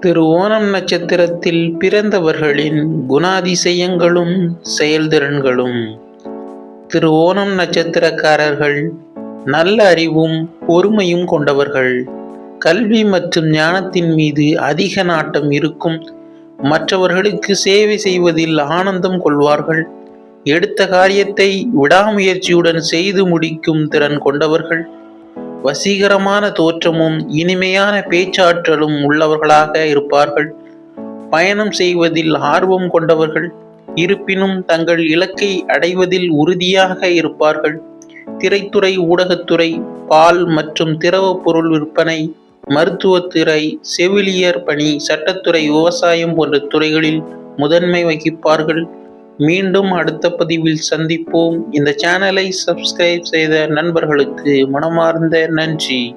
திருவோணம் நட்சத்திரத்தில் பிறந்தவர்களின் குணாதிசயங்களும் செயல்திறன்களும். திருவோணம் நட்சத்திரக்காரர்கள் நல்ல அறிவும் பொறுமையும் கொண்டவர்கள். கல்வி மற்றும் ஞானத்தின் மீது அதிக நாட்டம் இருக்கும். மற்றவர்களுக்கு சேவை செய்வதில் ஆனந்தம் கொள்வார்கள். எடுத்த காரியத்தை விடாமுயற்சியுடன் செய்து முடிக்கும் திறன் கொண்டவர்கள். வசீகரமான தோற்றமும் இனிமையான பேச்சாற்றலும் உள்ளவர்களாக இருப்பார்கள். பயணம் செய்வதில் ஆர்வம் கொண்டவர்கள். இருப்பினும் தங்கள் இலக்கை அடைவதில் உறுதியாக இருப்பார்கள். திரைத்துறை, ஊடகத்துறை, பால் மற்றும் திரவ பொருள் விற்பனை, மருத்துவத்துறை, செவிலியர் பணி, சட்டத்துறை, விவசாயம் போன்ற துறைகளில் முதன்மை வகிப்பார்கள். மீண்டும் அடுத்த பதிவில் சந்திப்போம். இந்த சேனலை சப்ஸ்கிரைப் செய்த நண்பர்களுக்கு மனமார்ந்த நன்றி.